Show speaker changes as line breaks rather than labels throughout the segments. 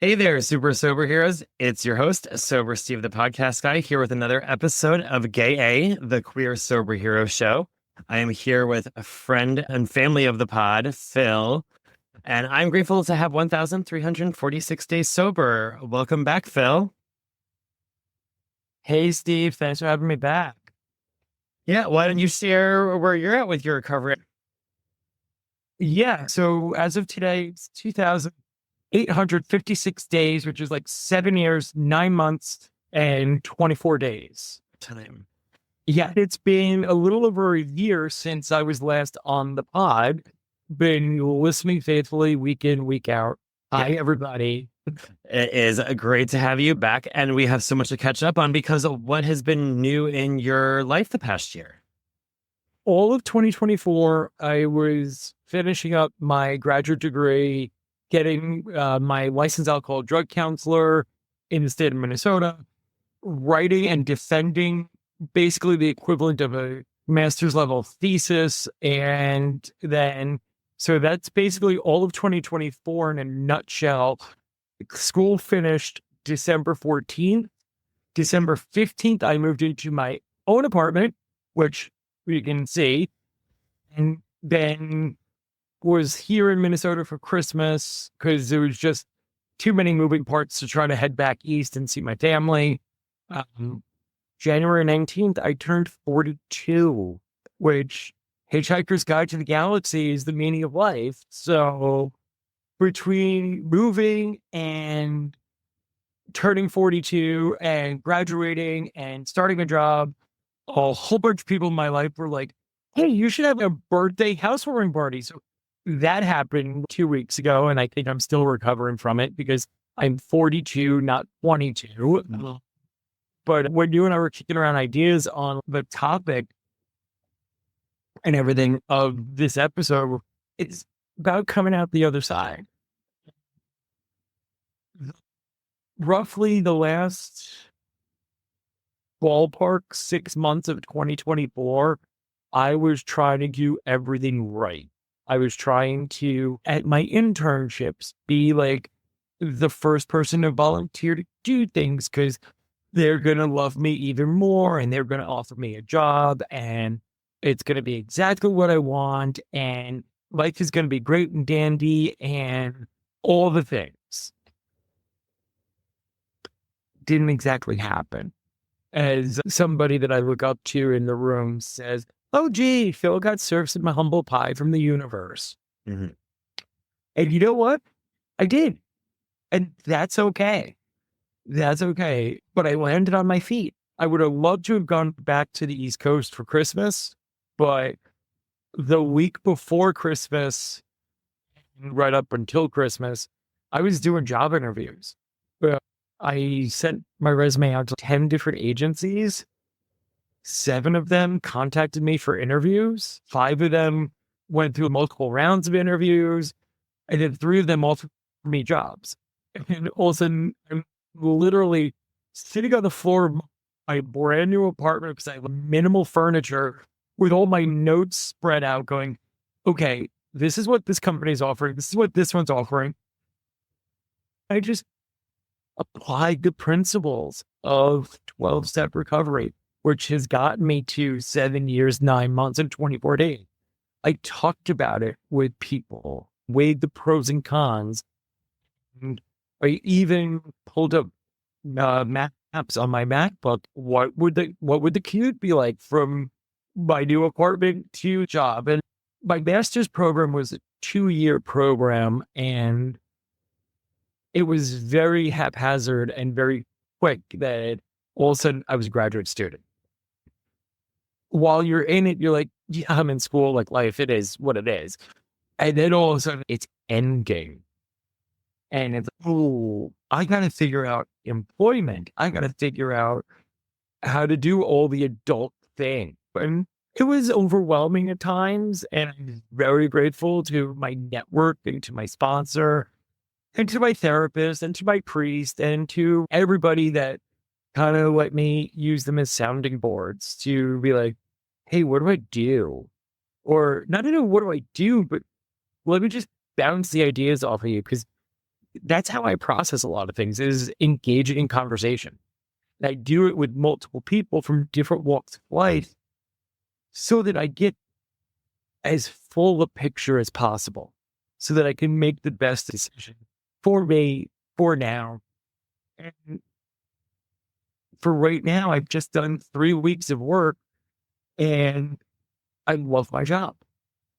Hey there, super sober heroes. It's your host, Sober Steve, the podcast guy, here with another episode of Gay A, the Queer Sober Hero Show. I am here with a friend and family of the pod, Phil, and I'm grateful to have 1,346 days sober. Welcome back, Phil.
Hey, Steve, thanks for having me back.
Yeah, why don't you share where you're at with your recovery?
Yeah, so as of today, it's 2,856 days, which is like 7 years, 9 months, and 24 days.
Time.
Yeah, it's been a little over a year since I was last on the pod. Been listening faithfully week in, week out.
Yeah.
Hi, everybody.
It is great to have you back, and we have so much to catch up on because of what has been new in your life the past year.
All of 2024, I was finishing up my graduate degree, getting my licensed alcohol drug counselor in the state of Minnesota, writing and defending basically the equivalent of a master's level thesis. And then, so that's basically all of 2024 in a nutshell. School finished December 14th. December 15th, I moved into my own apartment, which you can see, and then was here in Minnesota for Christmas because there was just too many moving parts to try to head back east and see my family. January 19th, I turned 42, which Hitchhiker's Guide to the Galaxy is the meaning of life. So between moving and turning 42 and graduating and starting a job, a whole bunch of people in my life were like, hey, you should have a birthday housewarming party. So that happened 2 weeks ago. And I think I'm still recovering from it because I'm 42, not 22. But when you and I were kicking around ideas on the topic and everything of this episode, it's about coming out the other side. Roughly the last ballpark 6 months of 2024, I was trying to do everything right. I was trying to, at my internships, be like the first person to volunteer to do things because they're going to love me even more and they're going to offer me a job and it's going to be exactly what I want and life is going to be great and dandy and all the things. Didn't exactly happen. As somebody that I look up to in the room says, oh, gee, Phil got served my humble pie from the universe.
Mm-hmm.
And you know what? I did. And that's okay. That's okay. But I landed on my feet. I would have loved to have gone back to the East Coast for Christmas, but the week before Christmas, right up until Christmas, I was doing job interviews. I sent my resume out to 10 different agencies. 7 of them contacted me for interviews. 5 of them went through multiple rounds of interviews. And then 3 of them offered me jobs. And all of a sudden, I'm literally sitting on the floor of my brand new apartment because I have minimal furniture with all my notes spread out going, okay, this is what this company is offering. This is what this one's offering. I just applied the principles of 12-step recovery, which has gotten me to 7 years, 9 months, and 24 days. I talked about it with people, weighed the pros and cons, and I even pulled up maps on my MacBook. What would the commute be like from my new apartment to job? And my master's program was a 2-year program, and it was very haphazard and very quick that all of a sudden I was a graduate student. While you're in it, you're like, yeah, I'm in school, like life, it is what it is. And then all of a sudden it's endgame. And it's, oh, I got to figure out employment. I got to figure out how to do all the adult things. And it was overwhelming at times. And I'm very grateful to my network and to my sponsor and to my therapist and to my priest and to everybody that kind of let me use them as sounding boards to be like, hey, what do I do? Or not even what do I do, but let me just bounce the ideas off of you because that's how I process a lot of things, is engaging in conversation. And I do it with multiple people from different walks of life so that I get as full a picture as possible, so that I can make the best decision for me, for now. And for right now, I've just done 3 weeks of work and I love my job.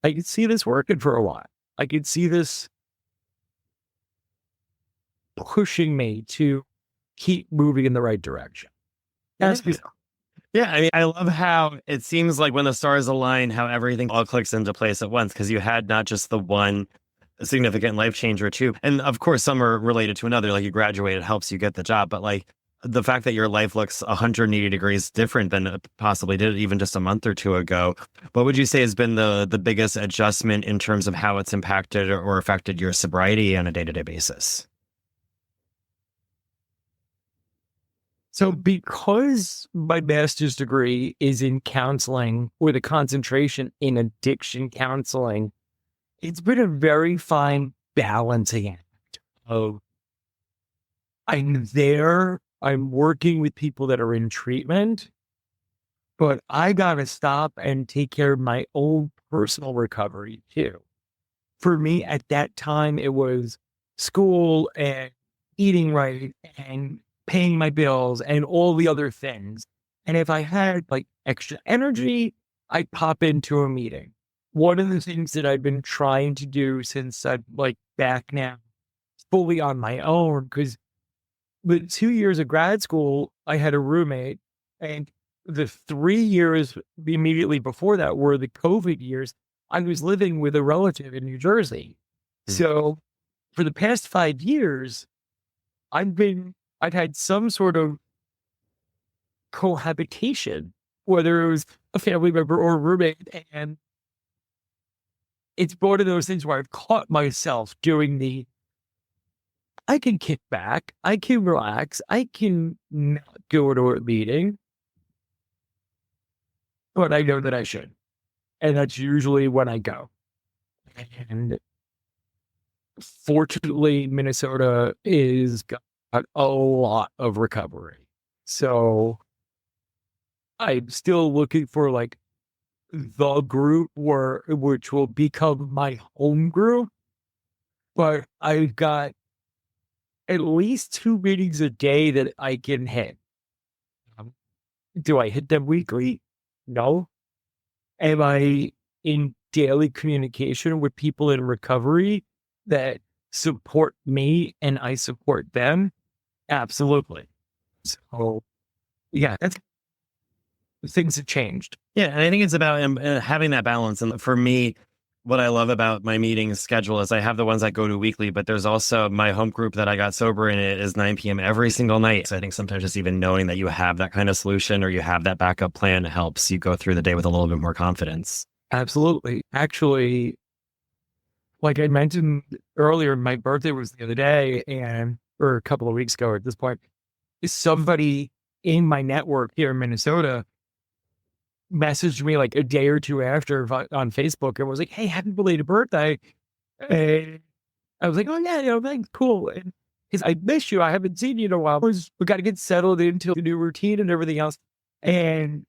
I could see this working for a while. I could see this pushing me to keep moving in the right direction. That's
Yeah, I mean, I love how it seems like when the stars align, how everything all clicks into place at once, because you had not just the one significant life change or two. And of course, some are related to another, like you graduated helps you get the job. But like the fact that your life looks 180 degrees different than it possibly did even just a month or two ago, what would you say has been the biggest adjustment in terms of how it's impacted or affected your sobriety on a day-to-day basis?
So because my master's degree is in counseling with a concentration in addiction counseling, it's been a very fine balancing act of I'm there, I'm working with people that are in treatment, but I got to stop and take care of my own personal recovery too. For me at that time, it was school and eating right and paying my bills and all the other things. And if I had like extra energy, I'd pop into a meeting. One of the things that I've been trying to do since I'm like back now fully on my own, because with 2 years of grad school, I had a roommate, and the 3 years immediately before that were the COVID years. I was living with a relative in New Jersey.
Hmm.
So for the past 5 years, I've had some sort of cohabitation, whether it was a family member or a roommate. And it's one of those things where I've caught myself doing I can kick back, I can relax, I can not go to a meeting, but I know that I should. And that's usually when I go. And fortunately, Minnesota is got a lot of recovery. So I'm still looking for like the group which will become my home group. But I've got at least 2 meetings a day that I can hit. Do I hit them weekly? No. Am I in daily communication with people in recovery that support me and I support them? Absolutely. So, yeah, that's things have changed.
Yeah, and I think it's about having that balance. And for me, what I love about my meeting schedule is I have the ones that go to weekly, but there's also my home group that I got sober in. It is 9 p.m. every single night. So I think sometimes just even knowing that you have that kind of solution or you have that backup plan helps you go through the day with a little bit more confidence.
Absolutely. Actually, like I mentioned earlier, my birthday was the other day or a couple of weeks ago at this point. Somebody in my network here in Minnesota messaged me like a day or two after on Facebook and was like, "Hey, happy belated birthday." And I was like, "Oh yeah, thanks, cool." And because I miss you, I haven't seen you in a while. We got to get settled into the new routine and everything else. And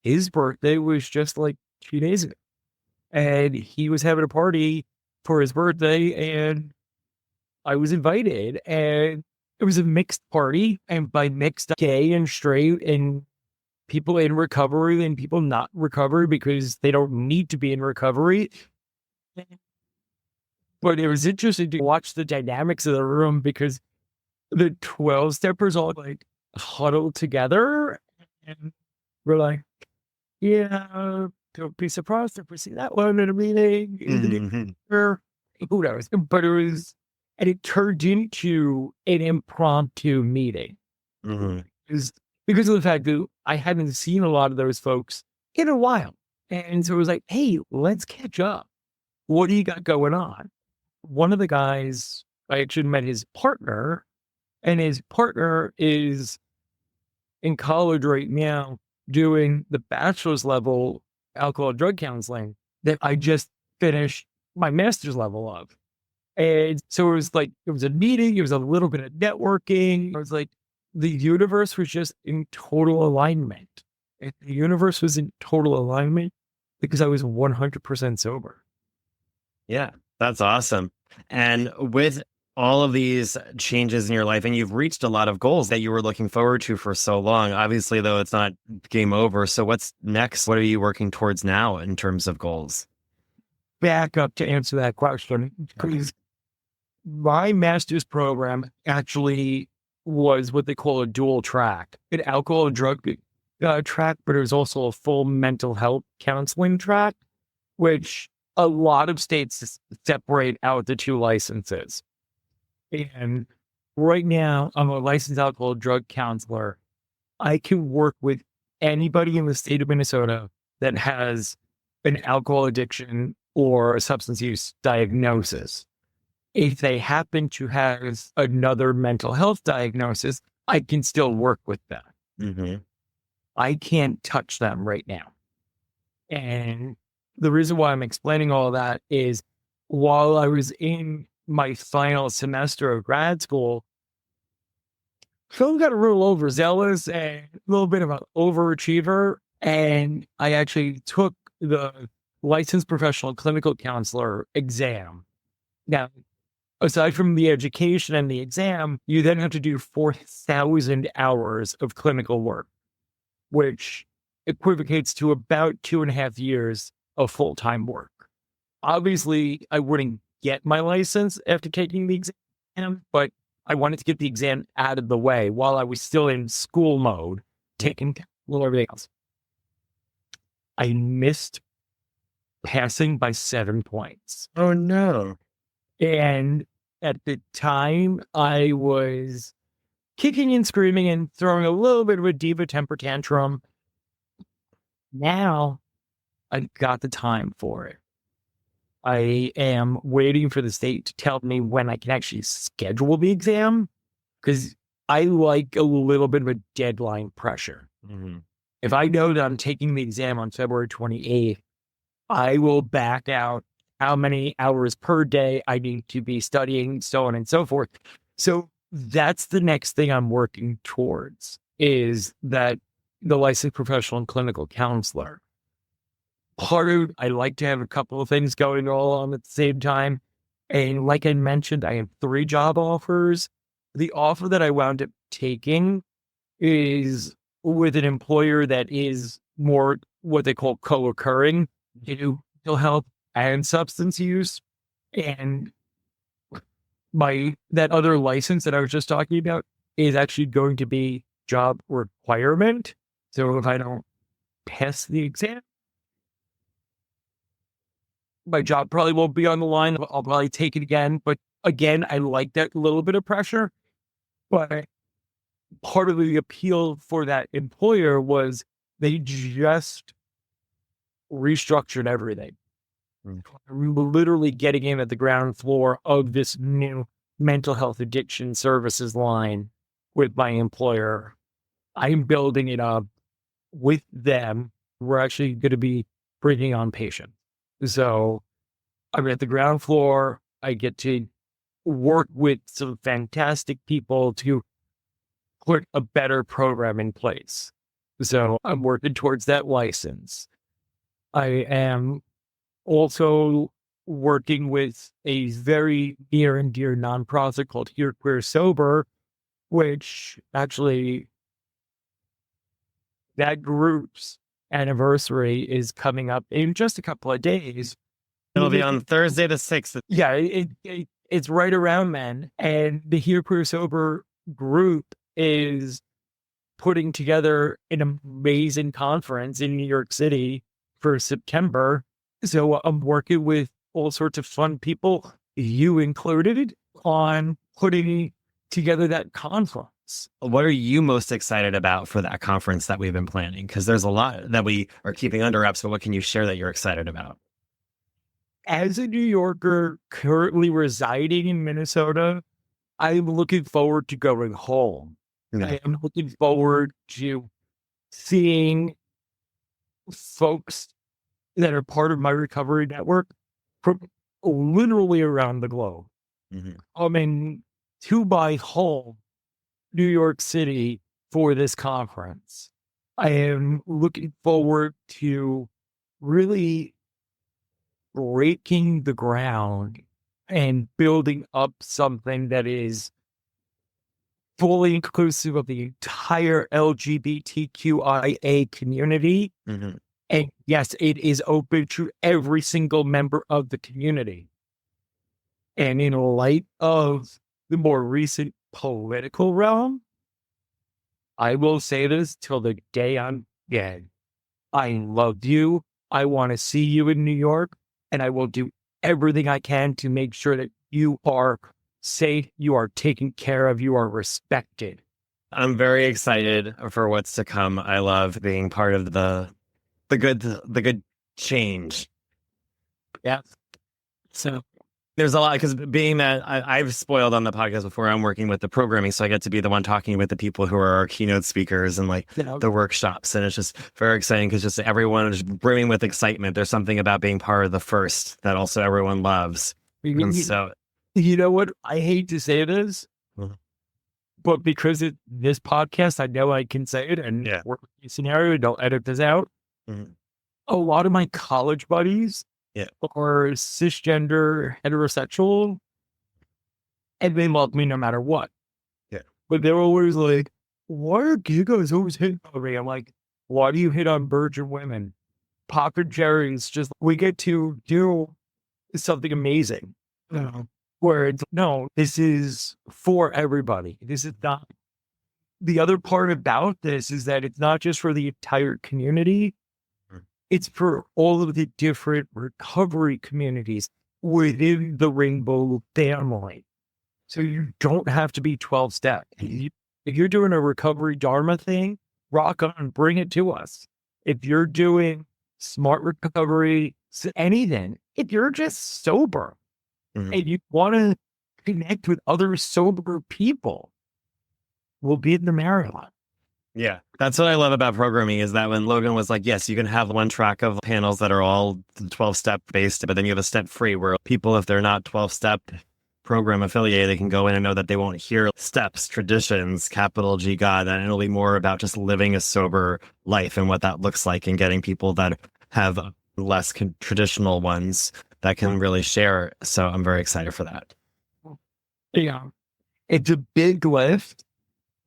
his birthday was just like 2 days ago, and he was having a party for his birthday, and I was invited, and it was a mixed party, and by mixed, gay and straight and people in recovery and people not recovery because they don't need to be in recovery. But it was interesting to watch the dynamics of the room because the 12 steppers all like huddled together and we're like, yeah, don't be surprised if we see that one in a meeting. Or who knows? But and it turned into an impromptu meeting. Because of the fact that I hadn't seen a lot of those folks in a while. And so it was like, hey, let's catch up. What do you got going on? One of the guys, I actually met his partner, and his partner is in college right now doing the bachelor's level alcohol and drug counseling that I just finished my master's level of. And so it was a meeting, it was a little bit of networking. I was like, the universe was just in total alignment. And the universe was in total alignment because I was 100% sober.
Yeah, that's awesome. And with all of these changes in your life, and you've reached a lot of goals that you were looking forward to for so long. Obviously, though, it's not game over. So, what's next? What are you working towards now in terms of goals?
Back up to answer that question, because my master's program actually was what they call a dual track, an alcohol and drug track, but it was also a full mental health counseling track, which a lot of states separate out the two licenses. And right now, I'm a licensed alcohol and drug counselor. I can work with anybody in the state of Minnesota that has an alcohol addiction or a substance use diagnosis. If they happen to have another mental health diagnosis, I can still work with them.
Mm-hmm.
I can't touch them right now. And the reason why I'm explaining all that is while I was in my final semester of grad school, Phil got a little overzealous and a little bit of an overachiever. And I actually took the licensed professional clinical counselor exam. Now, aside from the education and the exam, you then have to do 4,000 hours of clinical work, which equivocates to about 2.5 years of full-time work. Obviously, I wouldn't get my license after taking the exam, but I wanted to get the exam out of the way while I was still in school mode, taking everything else. I missed passing by 7 points.
Oh, no.
And at the time, I was kicking and screaming and throwing a little bit of a diva temper tantrum. Now, I've got the time for it. I am waiting for the state to tell me when I can actually schedule the exam because I like a little bit of a deadline pressure.
Mm-hmm.
If I know that I'm taking the exam on February 28th, I will back out how many hours per day I need to be studying, so on and so forth. So that's the next thing I'm working towards is that the licensed professional and clinical counselor. I like to have a couple of things going all on at the same time. And like I mentioned, I have 3 job offers. The offer that I wound up taking is with an employer that is more what they call co-occurring. They do mental health and substance use. And that other license that I was just talking about is actually going to be job requirement. So if I don't pass the exam, my job probably won't be on the line. I'll probably take it again. But again, I like that little bit of pressure. But part of the appeal for that employer was they just restructured everything. We were literally getting in at the ground floor of this new mental health addiction services line with my employer. I'm building it up with them. We're actually going to be bringing on patients. So I'm at the ground floor. I get to work with some fantastic people to put a better program in place. So I'm working towards that license. I am also working with a very near and dear nonprofit called Here Queer Sober, which actually that group's anniversary is coming up in just a couple of days.
It'll be on Thursday the 6th.
Yeah, it's right around then. And the Here Queer Sober group is putting together an amazing conference in New York City for September. So I'm working with all sorts of fun people, you included, on putting together that conference.
What are you most excited about for that conference that we've been planning? Because there's a lot that we are keeping under wraps, but what can you share that you're excited about?
As a New Yorker currently residing in Minnesota, I'm looking forward to going home.
Yeah.
I am looking forward to seeing folks that are part of my recovery network from literally around the globe.
Mhm.
coming to my home, New York City, for this conference. I am looking forward to really breaking the ground and building up something that is fully inclusive of the entire LGBTQIA community.
Mhm.
And yes, it is open to every single member of the community. And in light of the more recent political realm, I will say this till the day I'm dead. I love you. I want to see you in New York, and I will do everything I can to make sure that you are safe, you are taken care of, you are respected.
I'm very excited for what's to come. I love being part of the good change.
Yeah. So,
There's a lot because being that I've spoiled on the podcast before, I'm working with the programming, so I get to be the one talking with the people who are our keynote speakers and like
you know,
the workshops, and it's just very exciting because just everyone is brimming with excitement. There's something about being part of the first that also everyone loves, and so
you know what? I hate to say this,
Mhm.
but because this podcast, I know I can say it, and
Yeah.
worst case scenario, don't edit this out.
Mhm.
A lot of my college buddies
Yeah.
are cisgender, heterosexual, and they love me no matter what.
Yeah.
But they're always like, why are gay guys always hitting on me? I'm like, why do you hit on virgin women? Pop and Jerry's, just we get to do something amazing. Where it's no, this is for everybody. This is not the other part about this is that it's not just for the entire community,
Mhm.
it's for all of the different recovery communities within the Rainbow family. So you don't have to be 12 step. If you're doing a recovery Dharma thing, rock on, bring it to us. If you're doing smart recovery, anything, if you're just sober
Mhm.
and you want to connect with other sober people, we'll be in the marathon.
Yeah, that's what I love about programming is that when Logan was like, yes, you can have one track of panels that are all 12 step based, but then you have a step free where people, if they're not 12 step program affiliated, they can go in and know that they won't hear steps, traditions, capital G God, and it'll be more about just living a sober life and what that looks like and getting people that have less traditional ones that can really share. So I'm very excited for that.
Yeah. It's a big lift.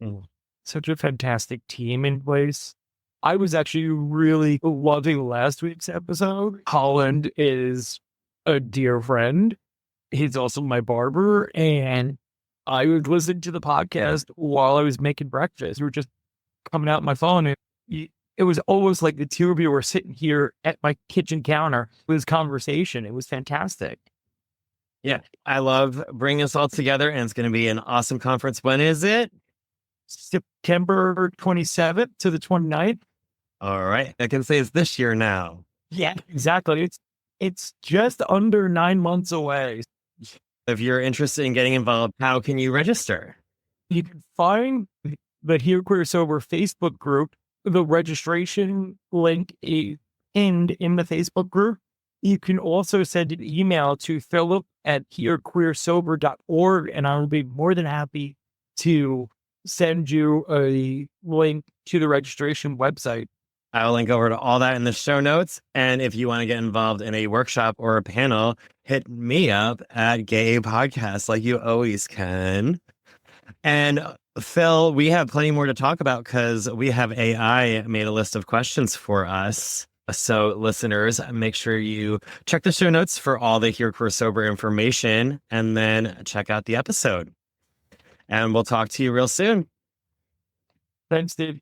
Mm.
Such a fantastic team in place. I was actually really loving last week's episode. Holland is a dear friend. He's also my barber. And I would listen to the podcast while I was making breakfast. We were just coming out my phone. And it was almost like the two of you were sitting here at my kitchen counter with this conversation. It was fantastic.
Yeah, I love bringing us all together, and it's going to be an awesome conference. When is it?
September 27th to the 29th.
All right. I can say it's this year now.
Yeah, exactly. It's just under 9 months away.
If you're interested in getting involved, how can you register?
You can find the Here Queer Sober Facebook group. The registration link is pinned in the Facebook group. You can also send an email to philip@herequeersober.org, and I will be more than happy to send you a link to the registration website.
I'll link over to all that in the show notes. And if you want to get involved in a workshop or a panel, hit me up at Gay Podcast like you always can. And Phil, we have plenty more to talk about because we have AI made a list of questions for us. So listeners, make sure you check the show notes for all the Here Queer Sober information and then check out the episode. And we'll talk to you real soon.
Thanks, Dave.